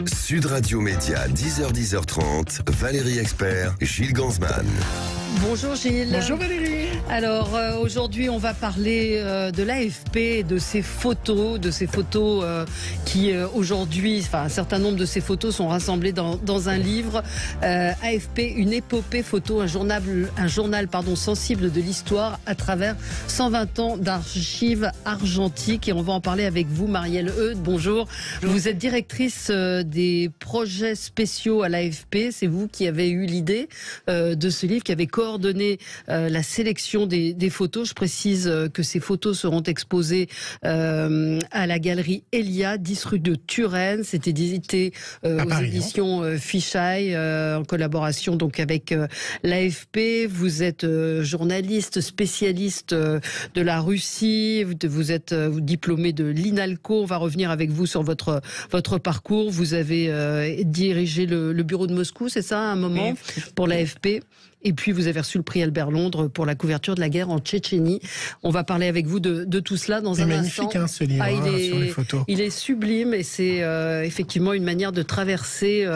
Sud Radio Média, 10h-10h30, Valérie Expert, Gilles Gansman. Bonjour Gilles. Bonjour Valérie. Alors aujourd'hui on va parler de l'AFP, de ces photos, qui aujourd'hui, un certain nombre de ces photos sont rassemblées dans un livre. AFP, une épopée photo, un journal sensible de l'histoire à travers 120 ans d'archives argentiques. Et on va en parler avec vous, Marielle Eudes. Bonjour. Vous êtes directrice des projets spéciaux à l'AFP. C'est vous qui avez eu l'idée de ce livre, qui avait coordonné la sélection des photos. Je précise que ces photos seront exposées à la galerie Elia, 10 rue de Turenne. C'est édité aux éditions Fisheye, en collaboration donc avec l'AFP. Vous êtes journaliste, spécialiste de la Russie. Vous êtes diplômé de l'INALCO. On va revenir avec vous sur votre parcours. Vous avez dirigé le bureau de Moscou, c'est ça, à un moment, pour l'AFP. Et puis vous avez reçu le prix Albert Londres pour la couverture de la guerre en Tchétchénie. On va parler avec vous de tout cela dans un instant. C'est magnifique ce livre sur les photos. Il est sublime et c'est effectivement une manière de traverser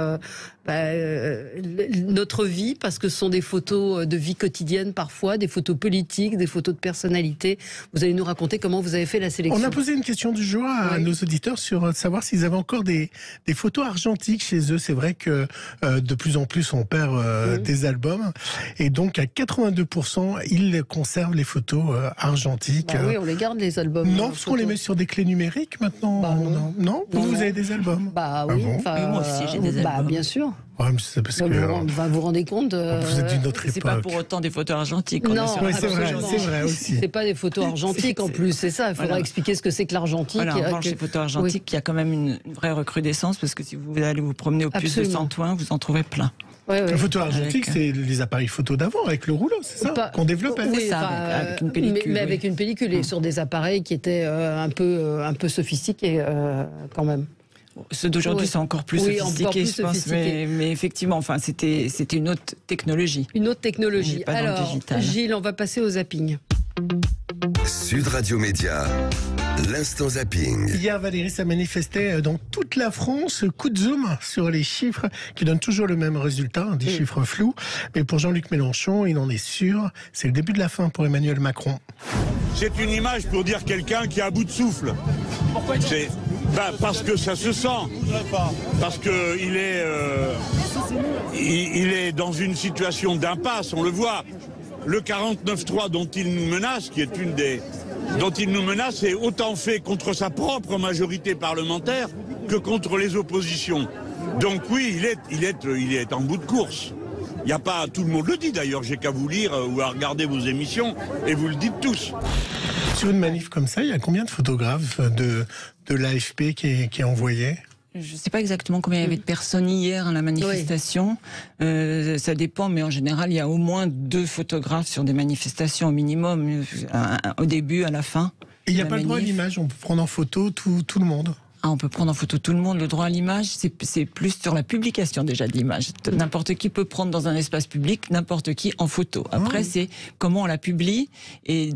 notre vie, parce que ce sont des photos de vie quotidienne parfois, des photos politiques, des photos de personnalité. Vous allez nous raconter comment vous avez fait la sélection. On a posé une question du jour à nos auditeurs sur savoir s'ils avaient encore des photos argentiques chez eux. C'est vrai que de plus en plus on perd des albums, et donc à 82% ils conservent les photos argentiques. Oui, on les garde les albums. Non, parce qu'on les met sur des clés numériques maintenant. Non, vous avez des albums. Oui, moi aussi j'ai des albums. Bien sûr. Ouais, mais c'est parce que vous vous rendez compte vous êtes d'une autre époque. C'est pas pour autant des photos argentiques. Non, c'est vrai aussi. C'est pas des photos argentiques en plus, c'est ça. Il faudra expliquer ce que c'est que l'argentique. Voilà, en revanche, les photos argentiques, il y a quand même une vraie recrudescence, parce que si vous allez vous promener au puce de Saint-Ouen, vous en trouvez plein. La photo argentique, c'est les appareils photo d'avant avec le rouleau, c'est ça qu'on développait. Oui, avec une pellicule. Mais avec une pellicule et sur des appareils qui étaient un peu sophistiqués quand même. Ceux d'aujourd'hui sont encore plus sophistiqués, je pense, mais effectivement, c'était une autre technologie. Une autre technologie. Alors, Gilles, on va passer au zapping. Sud Radio Média, l'instant zapping. Hier, Valérie, ça manifestait dans toute la France. Coup de zoom sur les chiffres qui donnent toujours le même résultat, des chiffres flous. Mais pour Jean-Luc Mélenchon, il en est sûr, c'est le début de la fin pour Emmanuel Macron. C'est une image pour dire quelqu'un qui est à bout de souffle. Pourquoi parce que ça se sent. Parce qu'il est dans une situation d'impasse, on le voit. Le 49.3 dont il nous menace, est autant fait contre sa propre majorité parlementaire que contre les oppositions. Donc oui, il est en bout de course. Il n'y a pas, tout le monde le dit d'ailleurs, j'ai qu'à vous lire ou à regarder vos émissions et vous le dites tous. Sur une manif comme ça, il y a combien de photographes de l'AFP qui est envoyé ? Je ne sais pas exactement combien il y avait de personnes hier à la manifestation. Ça dépend, mais en général, il y a au moins 2 photographes sur des manifestations au minimum, au début, à la fin. Et il n'y a pas le droit à l'image, on peut prendre en photo tout le monde. On peut prendre en photo tout le monde. Le droit à l'image, c'est plus sur la publication déjà de l'image. N'importe qui peut prendre dans un espace public, n'importe qui en photo. Après, c'est comment on la publie, et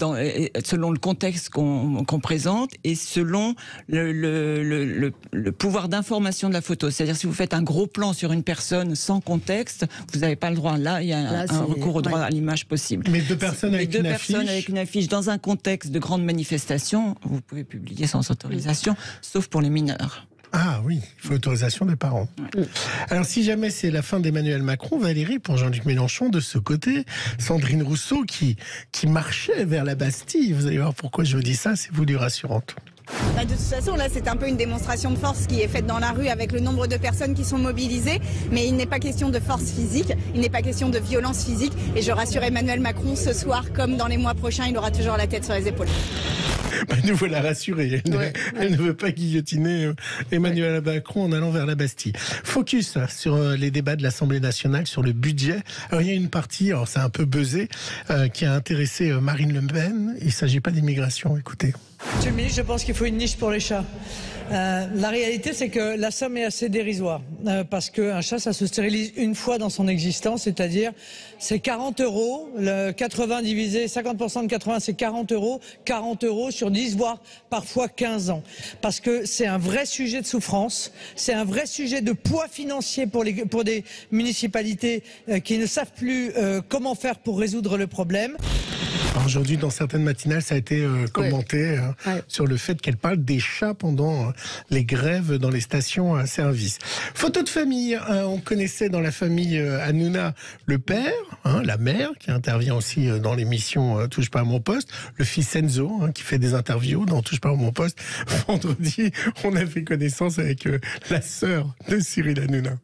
selon le contexte qu'on présente, et selon le pouvoir d'information de la photo. C'est-à-dire, si vous faites un gros plan sur une personne sans contexte, vous n'avez pas le droit. Là, il y a un recours au droit à l'image possible. Mais deux personnes avec une affiche dans un contexte de grande manifestation, vous pouvez publier sans autorisation, sauf pour les mineurs. Ah oui, il faut l'autorisation des parents. Ouais. Alors si jamais c'est la fin d'Emmanuel Macron, Valérie, pour Jean-Luc Mélenchon, de ce côté, Sandrine Rousseau qui marchait vers la Bastille, vous allez voir pourquoi je vous dis ça, c'est voulu rassurante. De toute façon, là, c'est un peu une démonstration de force qui est faite dans la rue avec le nombre de personnes qui sont mobilisées. Mais il n'est pas question de force physique, il n'est pas question de violence physique. Et je rassure Emmanuel Macron, ce soir, comme dans les mois prochains, il aura toujours la tête sur les épaules. Nous voilà rassurés. Elle ne veut pas guillotiner Emmanuel Macron en allant vers la Bastille. Focus sur les débats de l'Assemblée nationale, sur le budget. Alors, il y a une partie, alors c'est un peu buzzé, qui a intéressé Marine Le Pen. Il ne s'agit pas d'immigration, écoutez. Monsieur le ministre, je pense qu'il faut une niche pour les chats. La réalité, c'est que la somme est assez dérisoire. Parce qu'un chat, ça se stérilise une fois dans son existence, c'est-à-dire c'est 40 €. Le 80 divisé, 50% de 80, c'est 40 €. 40 € sur 10, voire parfois 15 ans. Parce que c'est un vrai sujet de souffrance, c'est un vrai sujet de poids financier pour des municipalités qui ne savent plus comment faire pour résoudre le problème. Alors aujourd'hui, dans certaines matinales, ça a été commenté sur le fait qu'elle parle des chats pendant les grèves dans les stations-service. Photo de famille, on connaissait dans la famille Hanouna le père, la mère qui intervient aussi dans l'émission Touche pas à mon poste, le fils Enzo qui fait des interviews dans Touche pas à mon poste. Vendredi, on a fait connaissance avec la sœur de Cyril Hanouna.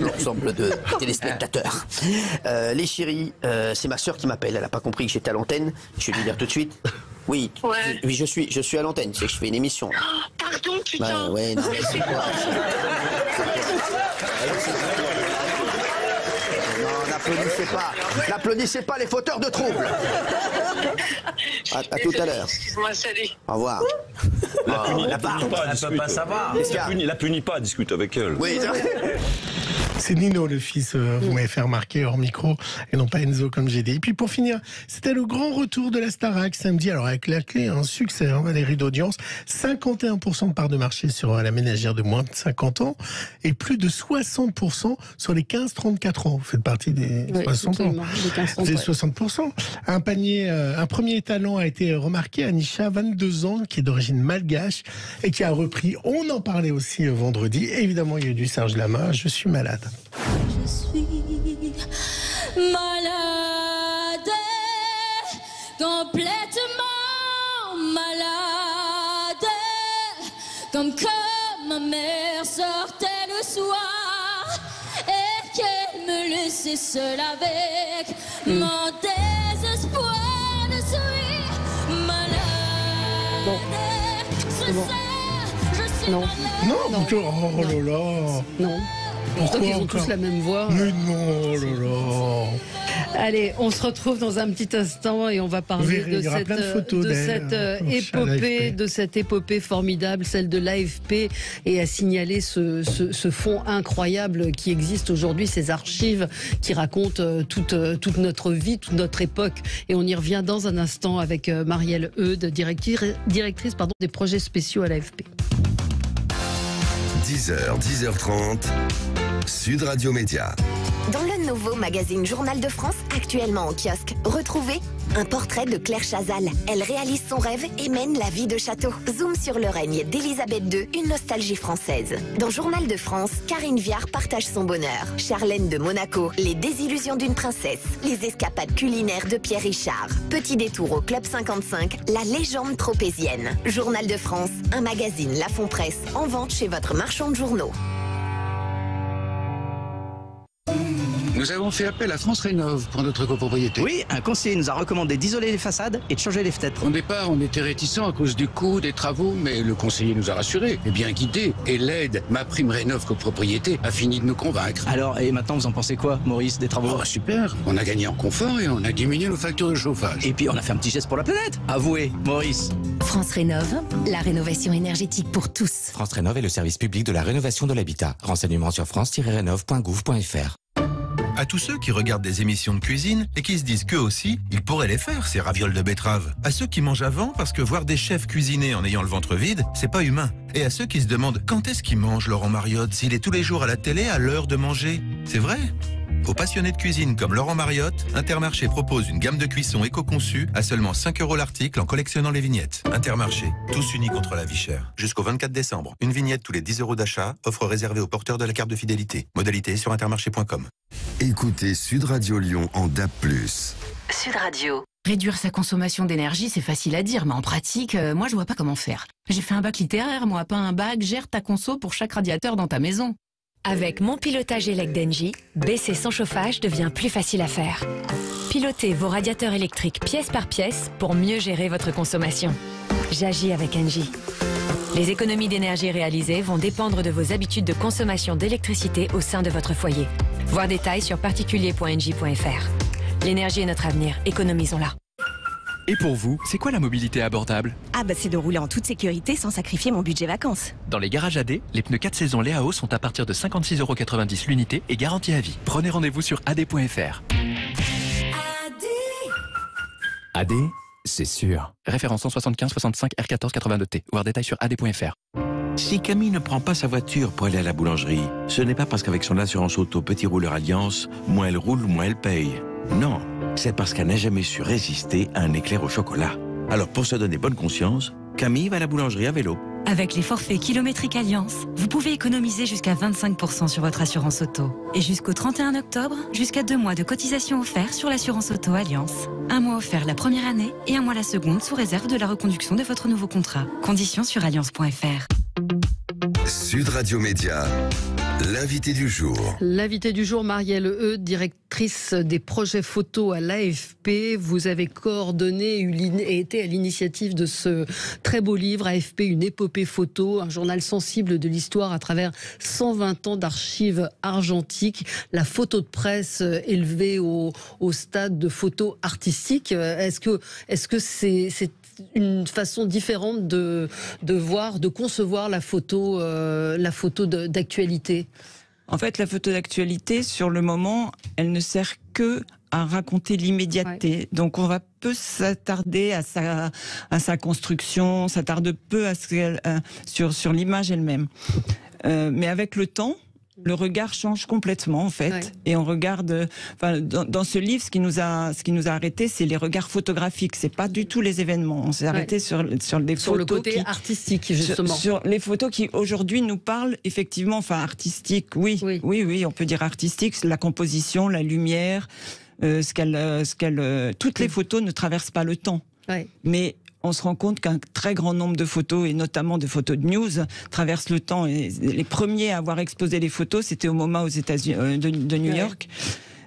L'ensemble de téléspectateurs. Les chéris, c'est ma sœur qui m'appelle. Elle n'a pas compris que j'étais à l'antenne. Je vais lui dire tout de suite. Oui, oui, je suis à l'antenne. C'est que je fais une émission. Oh, pardon, putain. Ouais, non, mais c'est quoi n'applaudissez pas les fauteurs de troubles. À tout à l'heure. Excuse-moi, salut. Au revoir. La peut pas savoir. La punit pas, discute avec elle. Oui, c'est Nino, le fils, vous m'avez fait remarquer hors micro, et non pas Enzo, comme j'ai dit. Et puis pour finir, c'était le grand retour de la Starac samedi. Alors avec la clé, un succès, Valérie, d'audience. 51% de part de marché sur la ménagère de moins de 50 ans, et plus de 60% sur les 15-34 ans. Vous faites partie des 60 ans. Des 60%. Un premier talent a été remarqué, Anisha, 22 ans, qui est d'origine malgache, et qui a repris, on en parlait aussi vendredi. Évidemment, il y a eu du Serge Lama, Je suis malade. Je suis malade, complètement malade, comme quand ma mère sortait le soir et qu'elle me laissait seule avec mon désespoir. Je suis malade, c'est ça, je suis malade. Non, oh là là. Non. Pourtant qu'ils ont tous la même voix. Mais non, oh là là. Allez, on se retrouve dans un petit instant et on va parler de cette épopée formidable, celle de l'AFP, et à signaler ce fonds incroyable qui existe aujourd'hui, ces archives qui racontent toute notre vie, toute notre époque. Et on y revient dans un instant avec Marielle Eudes, directrice des projets spéciaux à l'AFP. 10h, 10h30, Sud Radio Média. Dans le nouveau magazine Journal de France, actuellement en kiosque, retrouvez un portrait de Claire Chazal. Elle réalise son rêve et mène la vie de château. Zoom sur le règne d'Élisabeth II, une nostalgie française. Dans Journal de France, Karine Viard partage son bonheur. Charlène de Monaco, les désillusions d'une princesse. Les escapades culinaires de Pierre Richard. Petit détour au Club 55, la légende tropézienne. Journal de France, un magazine Lafon Presse, en vente chez votre marchand de journaux. Nous avons fait appel à France Rénov pour notre copropriété. Oui, un conseiller nous a recommandé d'isoler les façades et de changer les fenêtres. Au départ, on était réticents à cause du coût des travaux, mais le conseiller nous a rassurés et bien guidés. Et l'aide Ma Prime Rénov copropriété a fini de nous convaincre. Alors, et maintenant, vous en pensez quoi, Maurice, des travaux? Oh, super. On a gagné en confort et on a diminué nos factures de chauffage. Et puis, on a fait un petit geste pour la planète. Avouez, Maurice. France Rénov, la rénovation énergétique pour tous. France Rénov est le service public de la rénovation de l'habitat. Renseignements sur france-rénov.gouv.fr. À tous ceux qui regardent des émissions de cuisine et qui se disent qu'eux aussi, ils pourraient les faire, ces ravioles de betterave. À ceux qui mangent avant, parce que voir des chefs cuisiner en ayant le ventre vide, c'est pas humain. Et à ceux qui se demandent quand est-ce qu'il mange Laurent Mariotte, s'il est tous les jours à la télé à l'heure de manger. C'est vrai. Aux passionnés de cuisine comme Laurent Mariotte, Intermarché propose une gamme de cuissons éco-conçue à seulement 5 € l'article en collectionnant les vignettes. Intermarché, tous unis contre la vie chère. Jusqu'au 24 décembre, une vignette tous les 10 € d'achat, offre réservée aux porteurs de la carte de fidélité. Modalité sur intermarché.com. Écoutez Sud Radio Lyon en DAB+. Sud Radio. Réduire sa consommation d'énergie, c'est facile à dire, mais en pratique, moi je vois pas comment faire. J'ai fait un bac littéraire, moi, pas un bac. Gère ta conso pour chaque radiateur dans ta maison. Avec mon pilotage élec d'Engie, baisser son chauffage devient plus facile à faire. Pilotez vos radiateurs électriques pièce par pièce pour mieux gérer votre consommation. J'agis avec Engie. Les économies d'énergie réalisées vont dépendre de vos habitudes de consommation d'électricité au sein de votre foyer. Voir détails sur particulier.engie.fr. L'énergie est notre avenir, économisons-la. Et pour vous, c'est quoi la mobilité abordable? C'est de rouler en toute sécurité sans sacrifier mon budget vacances. Dans les garages AD, les pneus 4 saisons Léao sont à partir de 56,90 € l'unité et garantie à vie. Prenez rendez-vous sur ad.fr. AD, c'est sûr. Référence 175 65 R14 82T. Voir détail sur ad.fr. Si Camille ne prend pas sa voiture pour aller à la boulangerie, ce n'est pas parce qu'avec son assurance auto Petit Rouleur Alliance, moins elle roule, moins elle paye. Non, c'est parce qu'elle n'a jamais su résister à un éclair au chocolat. Alors pour se donner bonne conscience, Camille va à la boulangerie à vélo. Avec les forfaits kilométriques Alliance, vous pouvez économiser jusqu'à 25% sur votre assurance auto. Et jusqu'au 31 octobre, jusqu'à 2 mois de cotisation offerts sur l'assurance auto Alliance. 1 mois offert la première année et 1 mois la seconde sous réserve de la reconduction de votre nouveau contrat. Conditions sur alliance.fr. Sud Radio Média, l'invité du jour. L'invité du jour, Marielle Eudes, directrice des projets photos à l'AFP. Vous avez coordonné et été à l'initiative de ce très beau livre, AFP, une épopée photo, un journal sensible de l'histoire à travers 120 ans d'archives argentiques. La photo de presse élevée au stade de photo artistique. Est-ce que c'est une façon différente de voir, de concevoir la photo d'actualité? En fait, la photo d'actualité, sur le moment, elle ne sert que à raconter l'immédiateté. Ouais. Donc, on va peu s'attarder à sa construction, s'attarde peu sur l'image elle-même. Mais avec le temps, le regard change complètement, en fait. Ouais. Et on regarde, dans ce livre, ce qui nous a arrêté, c'est les regards photographiques. C'est pas du tout les événements. On s'est arrêté sur des photos. Sur le côté artistique, justement. Sur les photos qui, aujourd'hui, nous parlent, effectivement, artistique, oui, on peut dire artistique, la composition, la lumière, toutes les photos ne traversent pas le temps. Ouais. Mais on se rend compte qu'un très grand nombre de photos, et notamment de photos de news, traversent le temps. Et les premiers à avoir exposé les photos, c'était au MoMA aux États-Unis, de New York.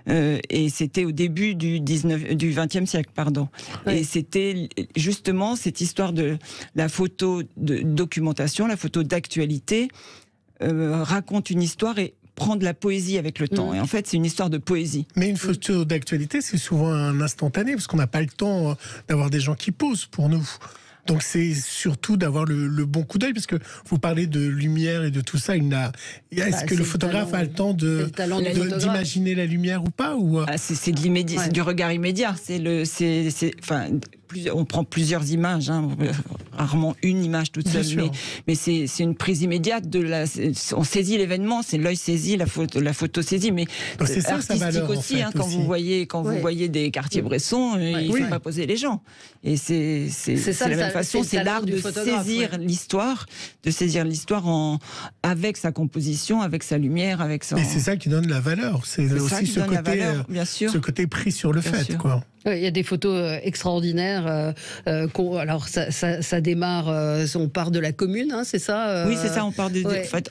Et c'était au début du XXe siècle, pardon. Ouais. Et c'était justement cette histoire de la photo de documentation, la photo d'actualité, raconte une histoire et prend de la poésie avec le temps. Et en fait, c'est une histoire de poésie. Mais une photo d'actualité, c'est souvent un instantané, parce qu'on n'a pas le temps d'avoir des gens qui posent pour nous. Donc c'est surtout d'avoir le bon coup d'œil, parce que vous parlez de lumière et de tout ça. Est-ce que le photographe a le temps d'imaginer la lumière ou pas, ou... C'est de l'immédiat, c'est du regard immédiat. On prend plusieurs images, rarement une image toute seule, mais c'est une prise immédiate on saisit l'événement, c'est l'œil saisi, la photo saisit, mais c'est ça, artistique aussi, quand vous voyez des Cartier-Bresson, il ne faut pas poser les gens. Et c'est la même façon, c'est l'art de saisir l'histoire, avec sa composition, avec sa lumière, avec son... Et c'est ça qui donne la valeur, c'est aussi ce côté pris sur le fait, quoi. Il y a des photos extraordinaires. Alors, ça démarre. On part de la commune, c'est ça Oui, c'est ça. On part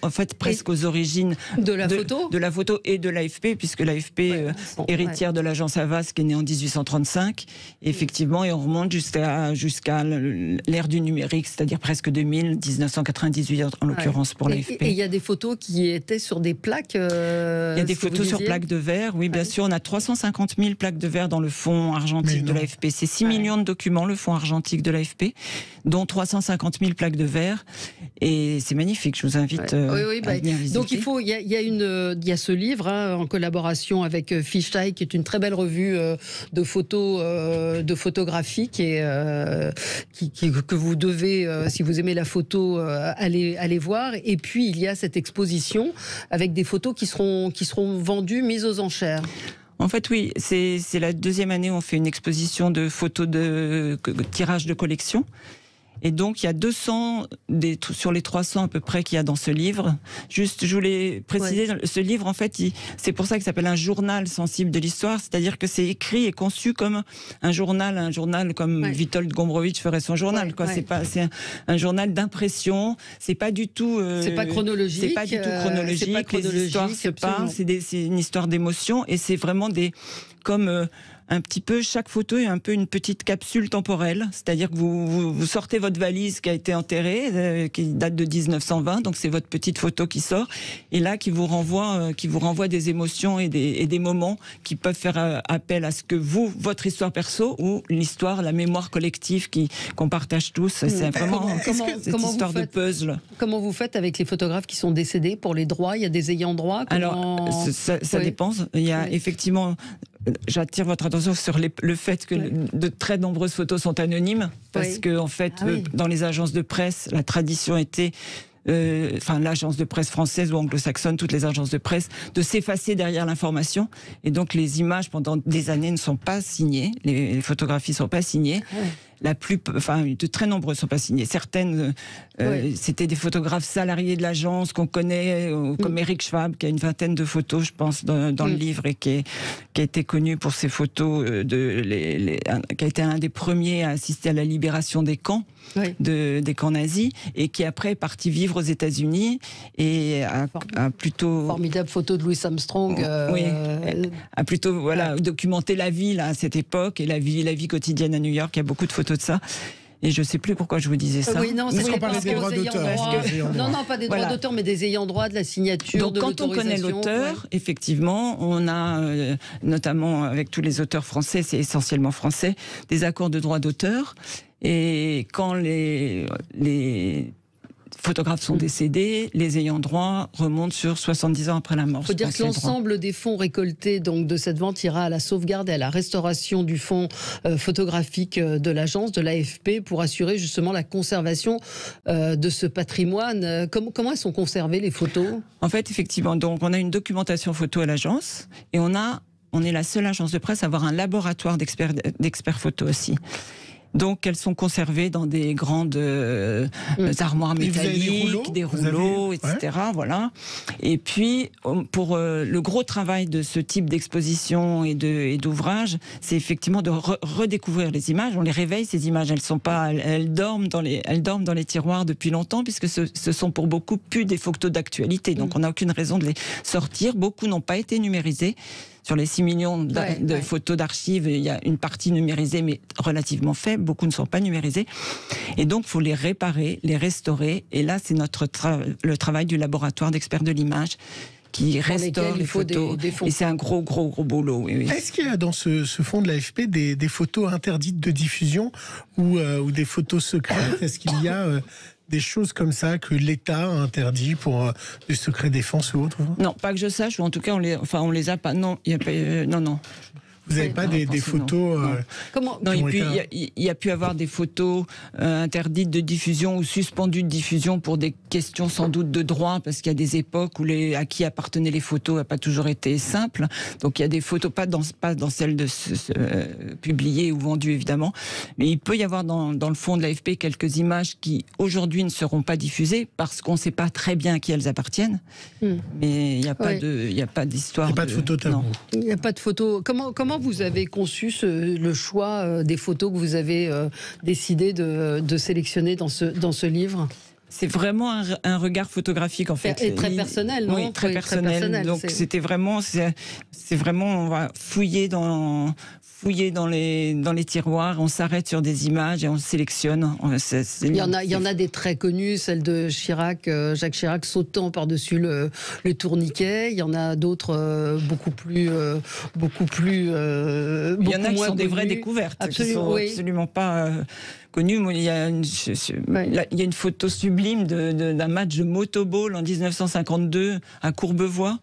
en fait presque aux origines de la photo, de la photo et de l'AFP, puisque l'AFP, héritière de l'agence Havas, qui est née en 1835, effectivement, et on remonte jusqu'à l'ère du numérique, c'est-à-dire presque 1998 en l'occurrence pour l'AFP. Et il y a des photos qui étaient sur des plaques. Il y a des photos sur plaques de verre, oui, bien sûr. On a 350 000 plaques de verre dans le fond argentique de l'AFP. C'est 6 millions de documents, le fonds argentique de l'AFP, dont 350 000 plaques de verre. Et c'est magnifique, je vous invite à venir visiter. Donc il y a ce livre en collaboration avec Fisheye, qui est une très belle revue de photographie que vous devez, si vous aimez la photo, aller voir. Et puis il y a cette exposition avec des photos qui seront vendues, mises aux enchères. En fait, oui, c'est la deuxième année où on fait une exposition de photos de tirage de collection. Et donc, il y a 200 sur les 300 à peu près qu'il y a dans ce livre. Juste, je voulais préciser, ce livre, en fait, c'est pour ça qu'il s'appelle un journal sensible de l'histoire. C'est-à-dire que c'est écrit et conçu comme un journal comme Witold Gombrowicz ferait son journal. C'est un journal d'impression. C'est pas du tout. C'est pas chronologique. C'est pas du tout chronologique. Les histoires se parlent. C'est une histoire d'émotion et c'est vraiment comme un petit peu, chaque photo est un peu une petite capsule temporelle, c'est-à-dire que vous sortez votre valise qui a été enterrée, qui date de 1920, donc c'est votre petite photo qui sort, et là qui vous renvoie des émotions et des moments qui peuvent faire appel à ce que votre histoire perso ou l'histoire, la mémoire collective qu'on partage tous. C'est vraiment cette histoire de puzzle. Comment vous faites avec les photographes qui sont décédés pour les droits? Il y a des ayants droit? Alors, ça dépend. Il y a effectivement... J'attire votre attention sur le fait que de très nombreuses photos sont anonymes, parce que en fait, dans les agences de presse, la tradition était, l'agence de presse française ou anglo-saxonne, toutes les agences de presse, de s'effacer derrière l'information. Et donc les images pendant des années ne sont pas signées, les photographies ne sont pas signées. De très nombreuses ne sont pas signées. Certaines, c'était des photographes salariés de l'agence qu'on connaît, comme Eric Schwab, qui a une vingtaine de photos, je pense, dans le livre, et qui a été connu pour ses photos, qui a été un des premiers à assister à la libération des camps, des camps nazis, et qui après est parti vivre aux États-Unis et a plutôt... Formidable photo de Louis Armstrong. A plutôt documenté la vie à cette époque, et la vie quotidienne à New York. Il y a beaucoup de photos de ça. Et je ne sais plus pourquoi je vous disais ça. Oui, non, c'est qu'on parlait des droits d'auteur. Non, pas des droits d'auteur, mais des ayants droit, de la signature, de quand on connaît l'auteur, effectivement, on a, notamment avec tous les auteurs français, c'est essentiellement français, des accords de droits d'auteur. Et quand les photographes sont décédés, les ayants droit remontent sur 70 ans après la mort. Il faut dire que l'ensemble des fonds récoltés donc, de cette vente ira à la sauvegarde et à la restauration du fonds photographique de l'agence, de l'AFP, pour assurer justement la conservation de ce patrimoine. Comment elles sont conservées, les photos? En fait, effectivement, donc, on a une documentation photo à l'agence, et on est la seule agence de presse à avoir un laboratoire d'experts photo aussi. Donc, elles sont conservées dans des grandes armoires métalliques, des rouleaux, etc. Voilà. Et puis, pour le gros travail de ce type d'exposition et d'ouvrage, c'est effectivement de redécouvrir les images. On les réveille, ces images. Elles dorment dans les tiroirs depuis longtemps, puisque ce sont pour beaucoup plus des photos d'actualité. Donc, on n'a aucune raison de les sortir. Beaucoup n'ont pas été numérisées. Sur les 6 millions de photos d'archives, il y a une partie numérisée, mais relativement faible. Beaucoup ne sont pas numérisées. Et donc, il faut les réparer, les restaurer. Et là, c'est le travail du laboratoire d'experts de l'image qui restaure les photos. Et c'est un gros boulot. Oui. Est-ce qu'il y a dans ce fonds de l'AFP des photos interdites de diffusion ou des photos secrètes? Est-ce qu'il y a... des choses comme ça que l'État a interdit pour du secret défense ou autre? Non, pas que je sache, ou en tout cas, on les a pas. Non, il y a pas. Non. Vous n'avez pas des photos Non, et puis il y a pu avoir des photos interdites de diffusion ou suspendues de diffusion pour des questions sans doute de droit, parce qu'il y a des époques où à qui appartenaient les photos n'a pas toujours été simple. Donc il y a des photos, pas dans celles de publiées ou vendues évidemment, mais il peut y avoir dans le fond de l'AFP quelques images qui aujourd'hui ne seront pas diffusées parce qu'on ne sait pas très bien à qui elles appartiennent. Mais il n'y a pas d'histoire. Il n'y a pas de photos tabou. Il n'y a pas de photos. Comment vous avez conçu le choix des photos que vous avez décidé de sélectionner dans ce livre? C'est vraiment un regard photographique en fait. Et très personnel, non? Oui, très personnel. Donc c'était vraiment, on va fouiller dans les tiroirs, on s'arrête sur des images et on sélectionne. Il y en a des très connues, celle de Chirac, Jacques Chirac sautant par-dessus le tourniquet. Il y en a d'autres beaucoup plus. Il y en a qui sont des vraies découvertes, qui sont absolument pas connues. Il y a une photo sublime d'un match de motoball en 1952 à Courbevoie.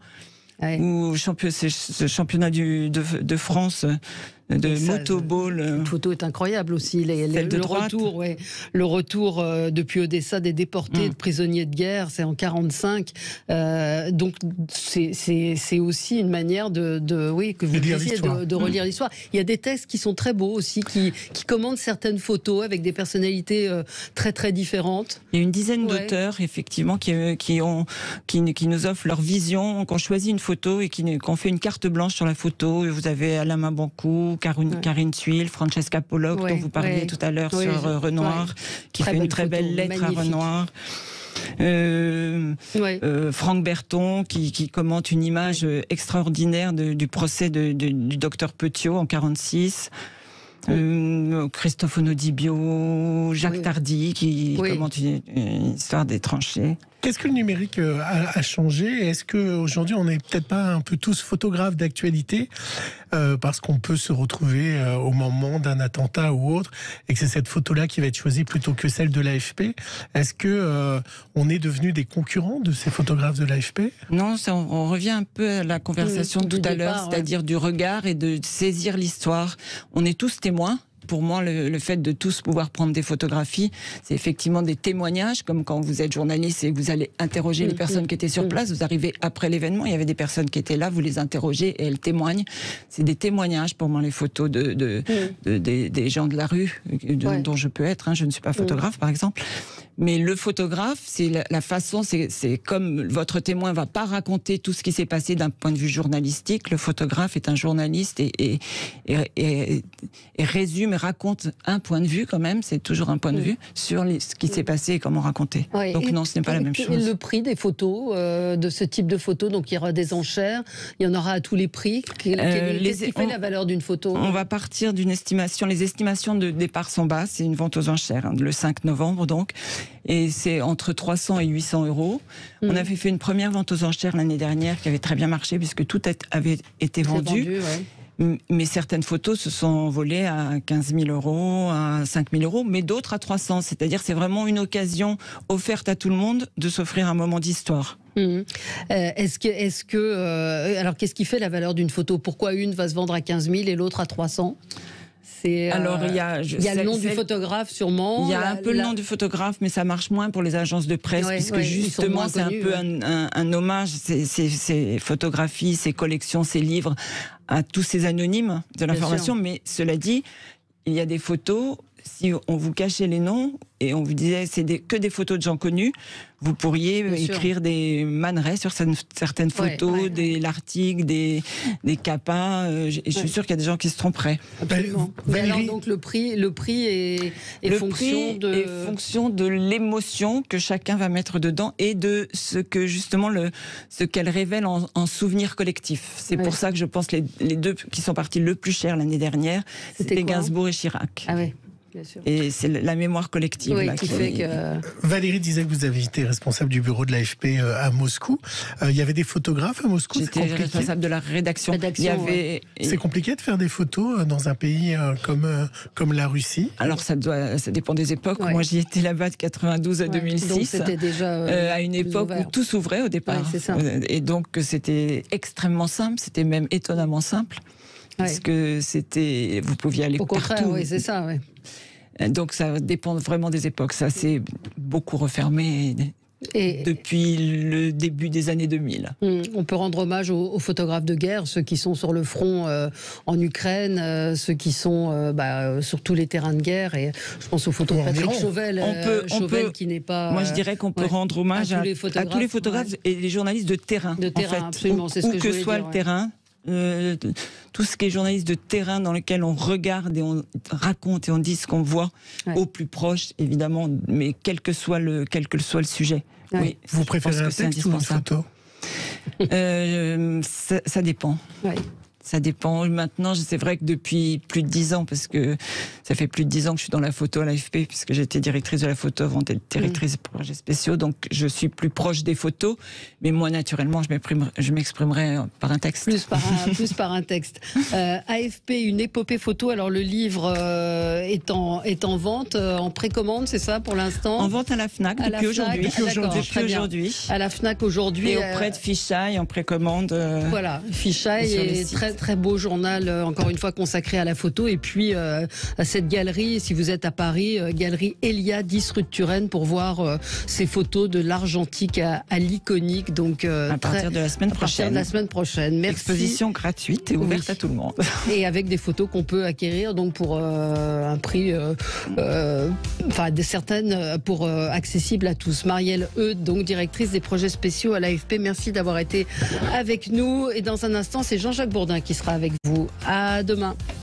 Où ce championnat de France de motoball. Cette photo est incroyable aussi. Le retour depuis Odessa des déportés, de prisonniers de guerre, c'est en 1945. Donc c'est aussi une manière que vous disiez, de relire l'histoire. Il y a des textes qui sont très beaux aussi, qui commandent certaines photos avec des personnalités très très différentes. Il y a une dizaine d'auteurs effectivement qui nous offrent leur vision. Qu'on choisit une photo et qu'on fait une carte blanche sur la photo. Vous avez Alain Mabancou, Karine Thuil, Francesca Pollock, dont vous parliez tout à l'heure sur Renoir, qui fait une très belle lettre magnifique à Renoir. Franck Berton qui commente une image extraordinaire du procès du docteur Petiot en 1946. Christophe Onodibio, Jacques Tardy qui commente une histoire des tranchées. Qu'est-ce que le numérique a changé? Est-ce qu'aujourd'hui on n'est peut-être pas un peu tous photographes d'actualité parce qu'on peut se retrouver au moment d'un attentat ou autre et que c'est cette photo-là qui va être choisie plutôt que celle de l'AFP? Est-ce que on est devenu des concurrents de ces photographes de l'AFP? Non, on revient un peu à la conversation de tout à l'heure, c'est-à-dire du regard et de saisir l'histoire. On est tous témoins. Pour moi, le fait de tous pouvoir prendre des photographies, c'est effectivement des témoignages, comme quand vous êtes journaliste et vous allez interroger les personnes qui étaient sur place. Vous arrivez après l'événement, il y avait des personnes qui étaient là, vous les interrogez et elles témoignent. C'est des témoignages pour moi, les photos des gens de la rue, dont je peux être. Je ne suis pas photographe, par exemple. Mais le photographe, c'est la façon, c'est comme votre témoin va pas raconter tout ce qui s'est passé d'un point de vue journalistique. Le photographe est un journaliste et résume, raconte un point de vue quand même, c'est toujours un point de vue sur ce qui s'est passé et comment raconter. Donc non, ce n'est pas la même chose. Et le prix des photos, de ce type de photos, donc il y aura des enchères, il y en aura à tous les prix. Qu'est-ce qui fait la valeur d'une photo? On va partir d'une estimation, les estimations de départ sont basses, c'est une vente aux enchères, le 5 novembre donc, et c'est entre 300 et 800 euros. On avait fait une première vente aux enchères l'année dernière qui avait très bien marché puisque tout avait été vendu. Mais certaines photos se sont envolées à 15 000 euros, à 5 000 euros, mais d'autres à 300. C'est-à-dire c'est vraiment une occasion offerte à tout le monde de s'offrir un moment d'histoire. Alors qu'est-ce qui fait la valeur d'une photo? Pourquoi une va se vendre à 15 000 et l'autre à 300? Alors, il y a le nom du photographe sûrement. Il y a un peu le nom du photographe, mais ça marche moins pour les agences de presse, puisque justement c'est un peu un hommage, ces photographies, ces collections, ces livres, à tous ces anonymes de l'information. Mais cela dit, il y a des photos, si on vous cachait les noms et on vous disait c'est que des photos de gens connus, vous pourriez écrire des manerets sur certaines photos, des Lartigue, des Capa. Je suis sûre qu'il y a des gens qui se tromperaient. Mais alors donc le prix est fonction de l'émotion que chacun va mettre dedans et de ce que justement ce qu'elle révèle en souvenir collectif. C'est pour ça que je pense les deux qui sont partis le plus cher l'année dernière, c'était Gainsbourg et Chirac. Ah oui. Bien sûr. Et c'est la mémoire collective qui fait que... Valérie disait que vous avez été responsable du bureau de l'AFP à Moscou. Il y avait des photographes à Moscou? J'étais responsable de la rédaction. C'est compliqué de faire des photos dans un pays comme la Russie? Alors ça dépend des époques. Moi j'y étais là-bas de 92 à 2006. Donc c'était déjà à une époque où tout s'ouvrait au départ. C'est ça. Et donc c'était extrêmement simple, c'était même étonnamment simple. Parce que vous pouviez aller partout. Au contraire, oui, c'est ça, oui. Donc ça dépend vraiment des époques. Ça s'est beaucoup refermé depuis le début des années 2000. On peut rendre hommage aux photographes de guerre, ceux qui sont sur le front en Ukraine, ceux qui sont sur tous les terrains de guerre. Et je pense aux photos de Patrick Chauvel, qui n'est pas... Moi, je dirais qu'on peut rendre hommage à tous les photographes et les journalistes de terrain. De terrain, absolument. Où que soit le terrain. Tout ce qui est journaliste de terrain dans lequel on regarde et on raconte et on dit ce qu'on voit au plus proche, évidemment, mais quel que soit le sujet. Oui, vous préférez un texte ou une photo? Ça dépend. Ça dépend. Maintenant, c'est vrai que depuis plus de 10 ans, parce que ça fait plus de 10 ans que je suis dans la photo à l'AFP, puisque j'étais directrice de la photo avant d'être directrice de projets spéciaux, donc je suis plus proche des photos. Mais moi, naturellement, je m'exprimerai par un texte. Plus par un texte. AFP, une épopée photo. Alors le livre est en vente, en précommande, c'est ça pour l'instant? En vente à la Fnac depuis aujourd'hui. À la Fnac aujourd'hui. Et auprès de Fichaille en précommande. Voilà, Fichaille est très beau journal, encore une fois consacré à la photo. Et puis à cette galerie, si vous êtes à Paris, galerie Elia 10 rue de Turenne, pour voir ces photos de l'argentique à l'iconique. Donc à partir de la semaine prochaine. Merci. Exposition gratuite et ouverte à tout le monde. Et avec des photos qu'on peut acquérir donc pour un prix, certaines pour accessible à tous. Marielle Eudes, donc directrice des projets spéciaux à l'AFP. Merci d'avoir été avec nous. Et dans un instant, c'est Jean-Jacques Bourdin qui sera avec vous. À demain.